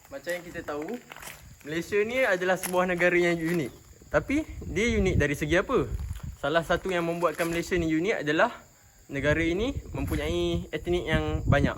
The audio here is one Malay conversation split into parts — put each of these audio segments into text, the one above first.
Macam yang kita tahu, Malaysia ni adalah sebuah negara yang unik. Tapi dia unik dari segi apa? Salah satu yang membuatkan Malaysia ni unik adalah negara ini mempunyai etnik yang banyak.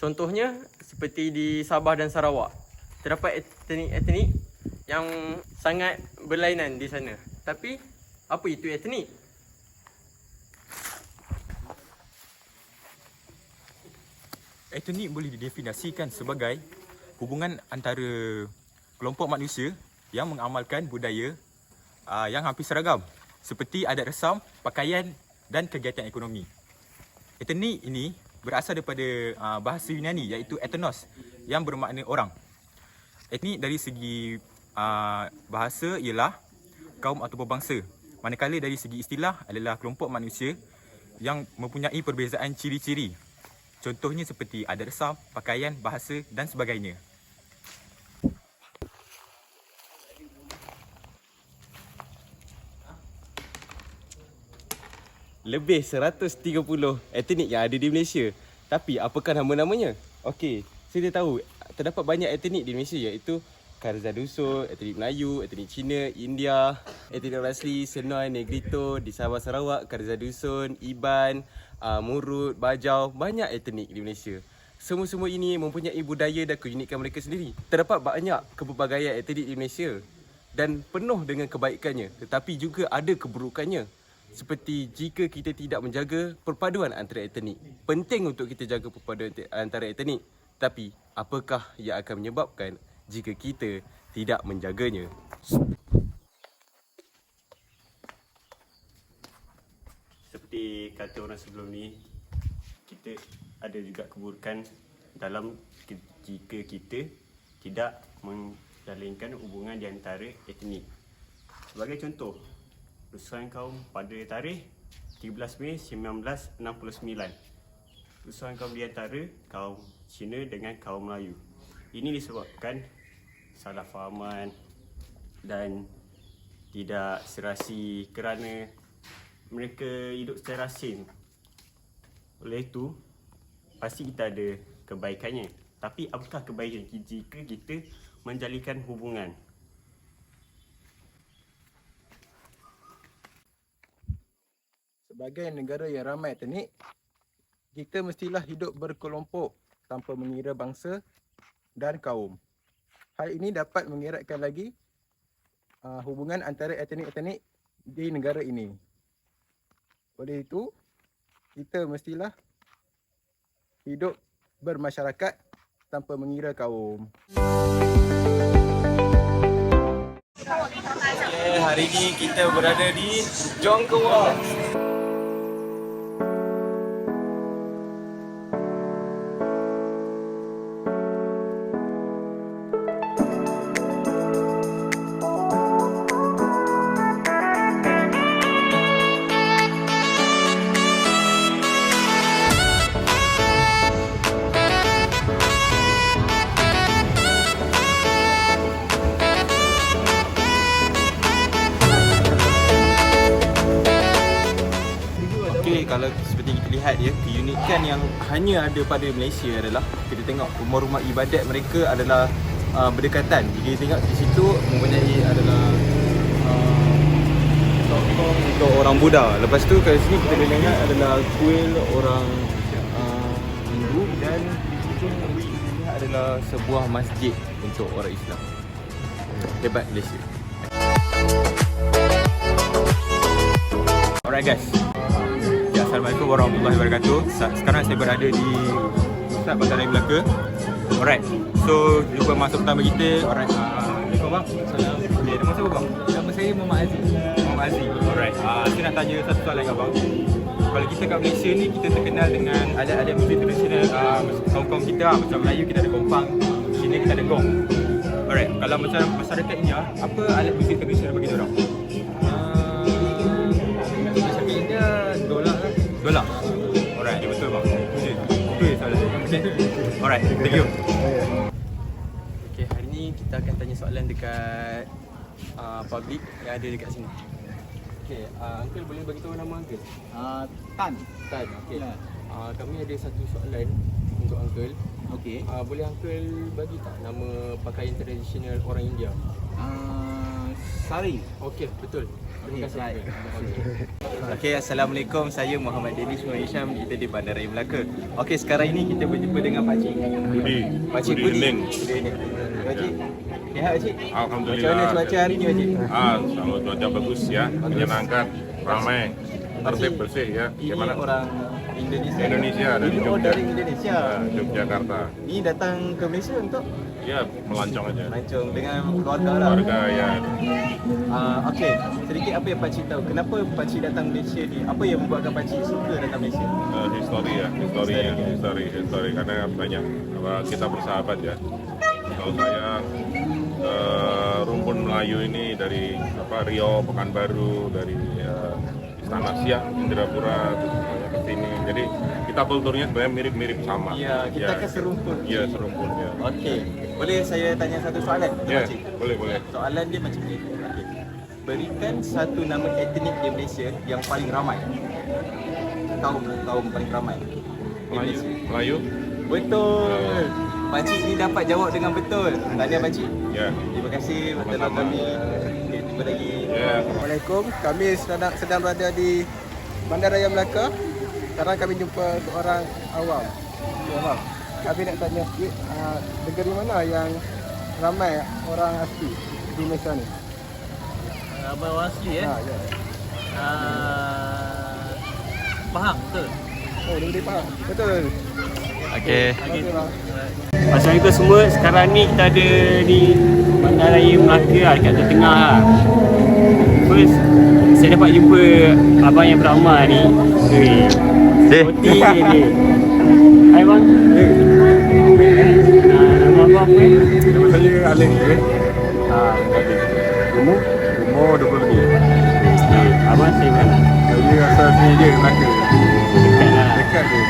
Contohnya seperti di Sabah dan Sarawak, terdapat etnik-etnik yang sangat berlainan di sana. Tapi apa itu etnik? Etnik boleh didefinisikan sebagai hubungan antara kelompok manusia yang mengamalkan budaya yang hampir seragam seperti adat resam, pakaian dan kegiatan ekonomi. Etnik ini berasal daripada bahasa Yunani iaitu ethnos yang bermakna orang. Etnik dari segi bahasa ialah kaum atau berbangsa, manakala dari segi istilah adalah kelompok manusia yang mempunyai perbezaan ciri-ciri. Contohnya seperti adat resam, pakaian, bahasa dan sebagainya. Lebih 130 etnik yang ada di Malaysia. Tapi apakah nama-namanya? Okey, saya tahu terdapat banyak etnik di Malaysia iaitu Karza Dusun, etnik Melayu, etnik Cina, India, etnik Rasli, Senoi, Negrito, di Sabah Sarawak, Karza Dusun, Iban, Murut, Bajau, banyak etnik di Malaysia. Semua-semua ini mempunyai budaya dan keunikan mereka sendiri. Terdapat banyak kepelbagaian etnik di Malaysia dan penuh dengan kebaikannya, tetapi juga ada keburukannya. Seperti jika kita tidak menjaga perpaduan antara etnik. Penting untuk kita jaga perpaduan antara etnik. Tapi apakah yang akan menyebabkan jika kita tidak menjaganya? Seperti kata orang sebelum ni, kita ada juga keburukan dalam jika kita tidak menjalinkan hubungan di antara etnik. Sebagai contoh, Rusuhan kaum pada tarikh 13 Mei 1969. Rusuhan kaum di antara kaum Cina dengan kaum Melayu. Ini disebabkan salah fahaman dan tidak serasi kerana mereka hidup secara asing. Oleh itu, pasti kita ada kebaikannya. Tapi apakah kebaikan jika kita menjalinkan hubungan? Sebagai negara yang ramai etnik, kita mestilah hidup berkelompok tanpa mengira bangsa dan kaum. Hal ini dapat mengeratkan lagi hubungan antara etnik-etnik di negara ini. Oleh itu, kita mestilah hidup bermasyarakat tanpa mengira kaum. Okay, hari ini kita berada di Jongkawang. Kalau seperti kita lihat ya, keunikan yang hanya ada pada Malaysia adalah kita tengok rumah-rumah ibadat mereka adalah berdekatan. Jika kita tengok di situ mempunyai adalah tokong untuk orang Buddha. Lepas tu kat sini kita boleh lihat adalah kuil orang Hindu dan di situ ini adalah sebuah masjid untuk orang Islam. Hebat Malaysia. Alright guys. Assalamualaikum warahmatullahi wabarakatuh. Sekarang saya berada di Pusat Bandaraya Melaka. Alright. So, jumpa masuk pertama kita. Alright. Assalamualaikum bang. Assalamualaikum. Okay, nama siapa bang? Nama saya Muhammad Aziz. Muhammad Aziz. Alright. Saya nak tanya satu soalan kat bang. Kalau kita kat Malaysia ni, kita terkenal dengan alat-alat muzik tradisional kaum-kaum kita. Macam Melayu kita ada kompang, Cina kita ada gong. Alright. Kalau macam masyarakat India, apa alat muzik tradisional bagi diorang? Dolar. Alright, dia betul bang. Betul soalan. Okay. Alright, thank you. Okay, hari ni kita akan tanya soalan dekat public yang ada dekat sini. Okay, Uncle boleh bagi tahu nama Uncle? Tan. Tan, okay. Ya. Kami ada satu soalan untuk uncle. Okey. Boleh uncle bagi tak nama pakaian tradisional orang India? Sari. Okey, betul. Terima kasih baik. uncle. Okey, Assalamualaikum. Saya Muhammad Danish Hisham. Kita di Bandaraya Melaka. Okey, sekarang ini kita berjumpa dengan Pakcik Budi. Pakcik Budi Budi. Ening. Budi Ening. Pakcik. Sihat Pakcik? Alhamdulillah. Macam mana cuaca hari ni Pakcik? Kalau cuaca bagus ya, menyenangkan, ramai, tertib, bersih ya. Ini Gimana? orang Indonesia. Indonesia, dari Ini Jogja. dari Indonesia. Yogyakarta. Ini datang ke Malaysia untuk Ya, melancong aja. melancong dengan keluarga lah. Warga ya. Okey, sedikit apa yang Pakcik tahu? Kenapa Pakcik datang Malaysia ni? Apa yang membuatkan Pakcik suka datang Malaysia? Histori ya, histori karena banyak kita bersahabat ya. Kalau saya rumpun Melayu ini dari Riau, Pekanbaru, dari Istana Siak, Indrapura, terus banyak ke sini. Jadi kita kulturnya sebenarnya mirip-mirip sama. Ya, kita kan serumpun. Iya, serumpun ya. Okey, boleh saya tanya satu soalan? Ya, Pakcik? boleh. Soalan dia macam ni. Okey. Berikan satu nama etnik di Malaysia yang paling ramai. Kaum paling ramai. Di Melayu, Malaysia. Melayu, Betul. Pakcik ni dapat jawab dengan betul. Tahniah Pakcik. ya. Terima kasih betul kami. Okey, jumpa lagi. Ya. Assalamualaikum. Kami sedang berada di Bandaraya Melaka. Sekarang kami jumpa seorang awam. Awam. Kami nak tanya sikit, negeri mana yang ramai orang asli di Malaysia ni? Ramai orang asli Ya. Faham betul. Oh, negeri Pahang. Betul. Okey. Okey, bang. Assalamualaikum semua. Sekarang ni kita ada di Bandaraya Melaka lah, dekat tengah lah. First, saya dapat jumpa abang yang beramal ni. Roti ni. Hai bang. Nama abang apa? Nama saya Alif. Umur 20 lebih. Abang saya mana? Saya asal sini je, Melaka. Dekat lah. Dekat je.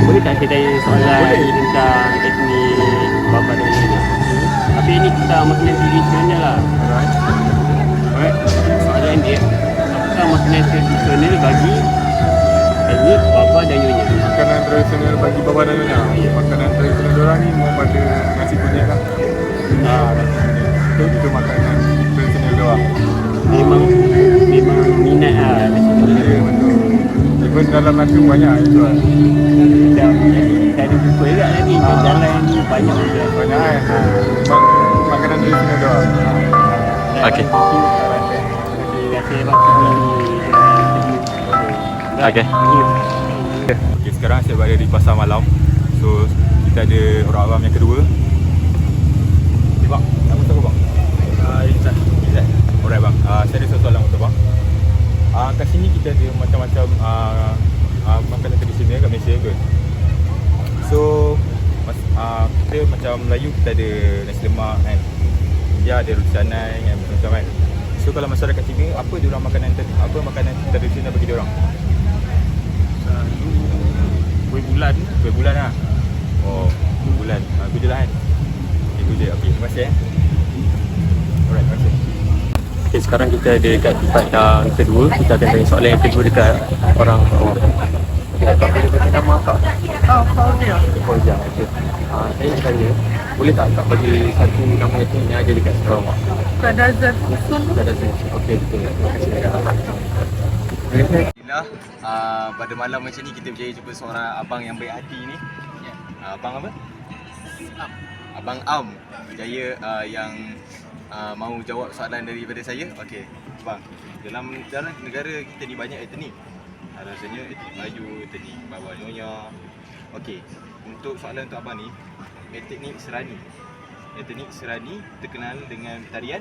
Boleh tak saya tanya soalan tentang etnik bapa dan ibu? Tapi ini tentang makanan tradisional lah. Alright. Soalan dia, apakah makanan tradisional bagi etnik bapa dan nyonya? Makanan tradisional bagi bapa dan nyonya. Makanan tradisional diorang ni mau pada nasi kunyit lah. Itu makanan tradisional diorang. Memang minat lah nasi kunyit. Ya, betul. Even dalam Melaka banyak itu lah. Dah jadi saya ada buku juga tadi. Jalan ni banyak juga. Banyak kan. Makanan tradisional diorang. Okey. Terima kasih bang. Okey. Okay, sekarang saya berada di Pasar Malam. So, kita ada orang awam yang kedua. Okay, bang, nama siapa bang? Izzat. Alright bang, saya ada soalan untuk bang. Kat sini kita ada macam-macam makanan tradisional kat Malaysia ke? So, kita macam Melayu kita ada nasi lemak kan. Dia ada roti canai kan, macam-macam kan. So, kalau masyarakat sini, apa diorang makanan tradisional bagi diorang? Kuih bulan lah. Oh, kuih bulan. Itu je lah kan. Itu je. Okey, terima kasih Alright, terima kasih. Okay, sekarang kita ada dekat tempat yang kedua. Kita akan tanya soalan yang kedua dekat orang awam. Kak, boleh bagi nama kak? Fauzia. Fauzia, okey. Saya nak tanya, boleh tak kak bagi satu nama itu yang ada dekat Sarawak? Kadazan Usul. Kadazan. Okey, betul. Terima kasih banyak. Alhamdulillah, pada malam macam ni kita berjaya jumpa seorang abang yang baik hati ni. Abang apa? Abang Am berjaya yang mahu jawab soalan daripada saya. Okey, bang. Dalam negara kita ni banyak etnik. Rasanya etnik Melayu, etnik Baba Nyonya. Okey, untuk soalan untuk abang ni, etnik Serani. Etnik Serani terkenal dengan tarian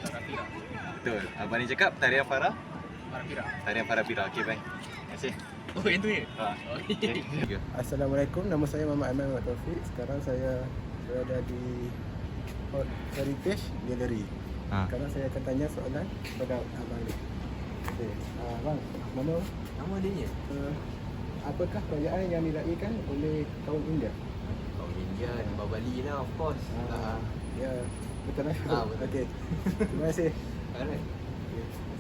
Farafira. Betul. Abang ni cakap tarian Farafira. Tarian Farafira. Okey, bang. Terima kasih. Oh, yang tu ya? Okay. Assalamualaikum. Nama saya Muhammad Aiman Muhammad Taufik. Sekarang saya berada di Hot Heritage Gallery. Sekarang saya akan tanya soalan kepada abang ni. Okey. Abang, nama dia ni? apakah perayaan yang dirayakan oleh kaum India? Kaum India, Bali lah, of course. Ya, betul lah. Betul. Okey. Terima kasih.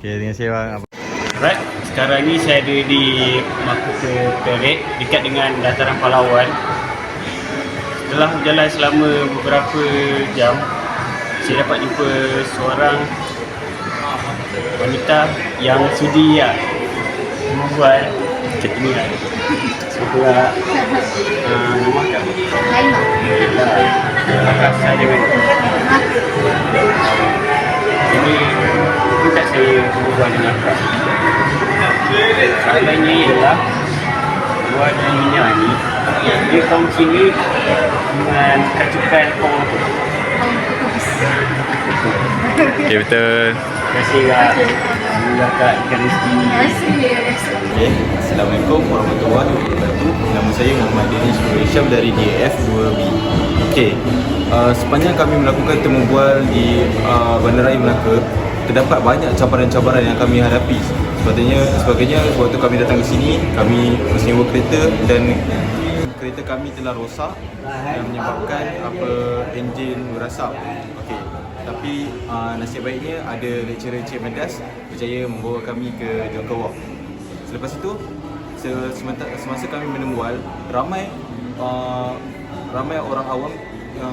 Okey, terima kasih bang. Right, sekarang ni saya ada di Mahkota Perak dekat dengan Dataran Pahlawan. Setelah berjalan selama beberapa jam, saya dapat jumpa seorang wanita yang sudi membuat ini lah. Sebuah nama kamu. Saya dengan ini bukan saya berbual dengan Kak. Soalannya ialah buat menyanyi dia kaum sini dengan kacukan kaum apa? Okay, betul. Terima kasih Kak. Semoga Kak ikan rezeki. Okay. Assalamualaikum warahmatullahi wabarakatuh. Nama saya Muhammad Danish Syam dari DAF 2B. Okey. Sepanjang kami melakukan temu bual di Bandaraya Melaka, terdapat banyak cabaran-cabaran yang kami hadapi. Sebagainya waktu kami datang ke sini, kami menyewa kereta dan kereta kami telah rosak yang menyebabkan enjin berasap. Okey. Tapi nasib baiknya ada lecturer Cik Mendas berjaya membawa kami ke Joker Walk. Selepas itu, semasa kami menemual, ramai orang awam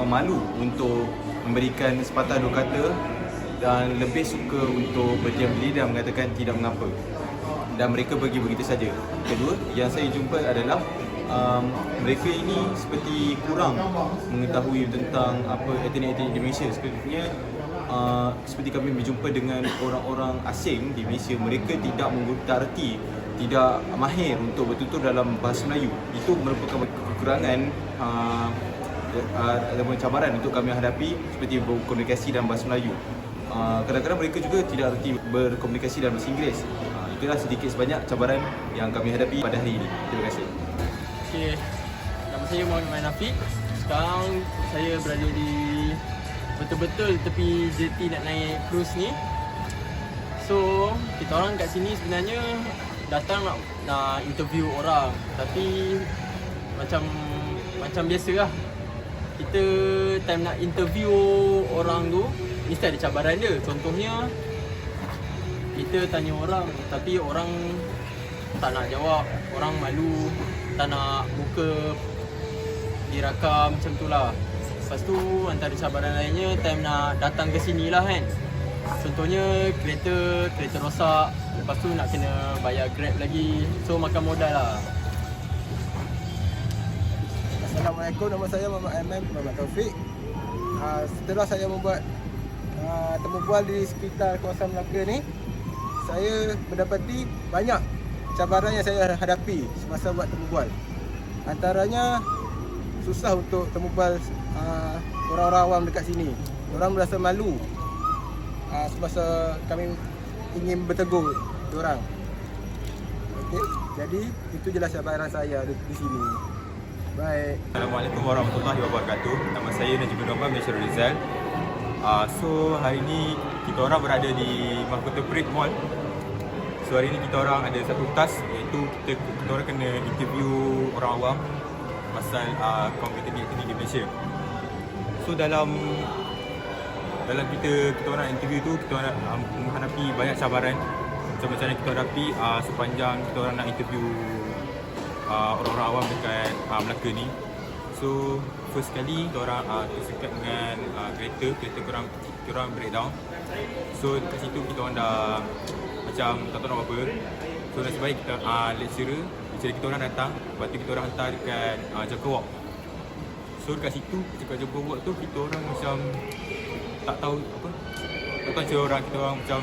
malu untuk memberikan sepatah dua kata dan lebih suka untuk berdiam diri dan mengatakan tidak mengapa, dan mereka pergi begitu saja. Kedua, yang saya jumpa adalah mereka ini seperti kurang mengetahui tentang etnik-etnik di Malaysia. Sebenarnya seperti kami berjumpa dengan orang-orang asing di Malaysia, mereka tidak mengerti, tidak mahir untuk bertutur dalam bahasa Melayu. Itu merupakan kekurangan ataupun cabaran untuk kami hadapi, seperti berkomunikasi dalam bahasa Melayu. Kadang-kadang mereka juga tidak erti berkomunikasi dalam bahasa Inggeris. Itulah sedikit sebanyak cabaran yang kami hadapi pada hari ini. Terima kasih. Okay, nama saya Muhammad Nafiq. Sekarang saya berada di betul-betul tepi jeti nak naik cruise ni. So, kita orang kat sini sebenarnya datang nak interview orang, tapi macam biasalah. Kita time nak interview orang tu mesti ada cabaran dia. Contohnya kita tanya orang tapi orang tak nak jawab, orang malu, tak nak muka dirakam, macam tu lah. Lepas tu antara cabaran lainnya time nak datang ke sini lah kan. Contohnya kereta rosak, lepas tu nak kena bayar Grab lagi, so makan modal lah. Assalamualaikum, nama saya Muhammad Taufik. Setelah saya membuat temu bual di sekitar kawasan Melaka ni, saya mendapati banyak cabaran yang saya hadapi semasa buat temu bual. Antaranya susah untuk temu bual orang-orang awam dekat sini. Orang merasa malu semasa kami ingin bertegur diorang. Okey, jadi itu jelas cabaran saya di sini. Baik. Assalamualaikum warahmatullahi wabarakatuh. Nama saya Najibur Rahman Malaysia Rizal. So hari ni kita orang berada di Mahkota Perak Mall. So hari ni kita orang ada satu task, iaitu kita orang kena interview orang awam pasal kaum etnik di Malaysia. So dalam kita orang interview tu, kita orang menghadapi banyak cabaran. Macam mana kita hadapi sepanjang kita orang nak interview orang-orang awam dekat Melaka ni. So first kali kita orang tersekat dengan kereta korang breakdown. So dekat situ kita orang dah macam tak tahu nak apa. So nasib baik kita lecturer kita orang datang, lepas tu kita orang hantar dekat Joker Walk. So dekat situ, dekat Joker Walk tu kita orang macam tak tahu macam orang, kita orang macam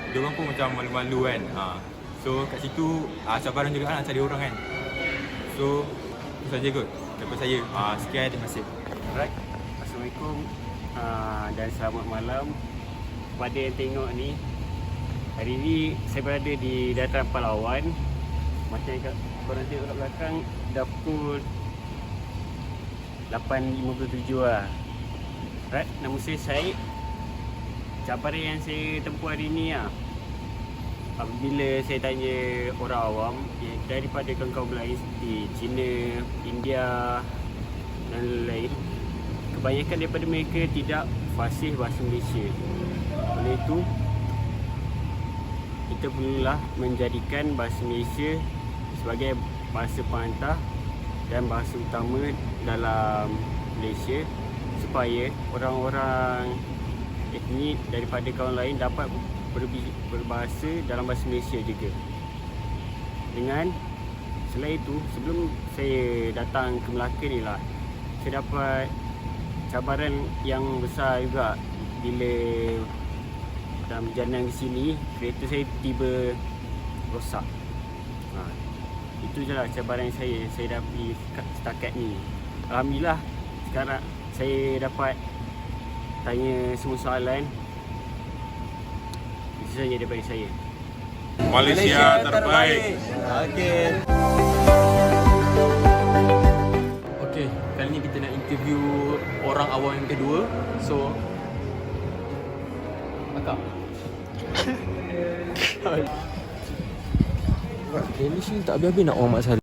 dia orang pun macam malu-malu kan. So kat situ cabaran juga nak cari orang kan. So itu saja kot daripada saya. Sekian, terima kasih. Alright, Assalamualaikum dan selamat malam kepada yang tengok ni. Hari ni saya berada di Dataran Pahlawan. Macam yang korang tengok kat belakang, dah pukul 8.57 lah. Alright, nama saya Syed. Cabaran yang saya tempuh hari ni apabila saya tanya orang awam daripada kaum-kaum lain seperti China, India dan lain-lain, kebanyakan daripada mereka tidak fasih bahasa Malaysia. Oleh itu kita perlulah menjadikan bahasa Malaysia sebagai bahasa pengantar dan bahasa utama dalam Malaysia supaya orang-orang etnik daripada kaum lain dapat berbahasa dalam bahasa Malaysia juga. Dengan selain itu, sebelum saya datang ke Melaka ni lah, saya dapat cabaran yang besar juga bila dalam perjalanan ke sini kereta saya tiba rosak. Itu je lah cabaran yang saya dapat setakat ni. Alhamdulillah sekarang saya dapat tanya semua soalan. Itu saja daripada saya. Malaysia terbaik. Okay, kali ni kita nak interview orang awam yang kedua. So, Akak. Malaysia tak habis-habis nak orang Mak Salleh.